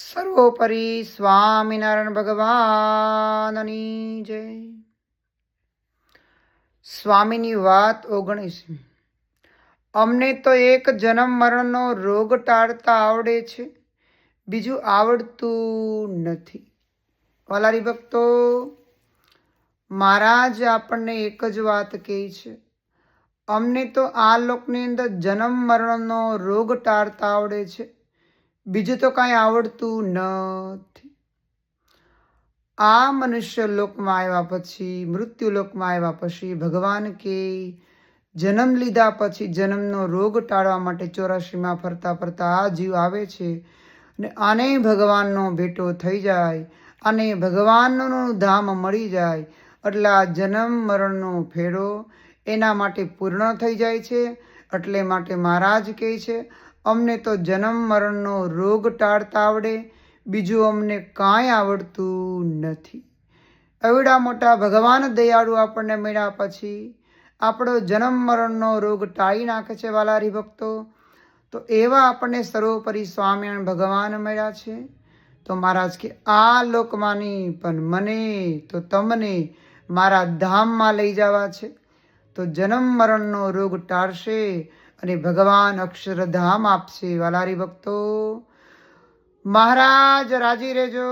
સર્વોપરી સ્વામિનારાયણ ભગવાનની જય. સ્વામીની વાત 19. અમને તો એક જન્મ મરણનો રોગ ટાળતા આવડે છે, બીજું આવડતું નથી. વાલારી ભક્તો, મહારાજ આપણને એક જ વાત કહે છે, અમને તો આ લોકની અંદર જન્મ મરણનો રોગ ટાળતા આવડે છે, બીજું તો કાંઈ આવડતું નથી. આ મનુષ્ય લોકમાં આવ્યા પછી, મૃત્યુ લોકમાં આવ્યા પછી ભગવાન કે જન્મ લીધા પછી જન્મનો રોગ ટાળવા માટે 84માં ફરતા ફરતા આ જીવ આવે છે અને આને ભગવાનનો ભેટો થઈ જાય અને ભગવાનનું ધામ મળી જાય એટલે આ જન્મ મરણનો ફેરો એના માટે પૂર્ણ થઈ જાય છે. એટલે માટે મહારાજ કહે છે, અમને તો જન્મ મરણનો રોગ ટાળતા આવડે, બીજું અમને કાંઈ આવડતું નથી. એવડા મોટા ભગવાન દયાળુ આપણને મળ્યા પછી આપણો જન્મ મરણનો રોગ ટાળી નાખે છે. વાલા હરિભક્તો, તો એવા આપણને સર્વોપરી સ્વામિનારાયણ ભગવાન મળ્યા છે. તો મહારાજ કે આ લોકમાંની પણ મને તો તમને મારા ધામમાં લઈ જવા છે, તો જન્મ મરણનો રોગ ટાળશે અને ભગવાન અક્ષરધામ આપશે. વાલા હરિભક્તો, મહારાજ રાજી રહેજો.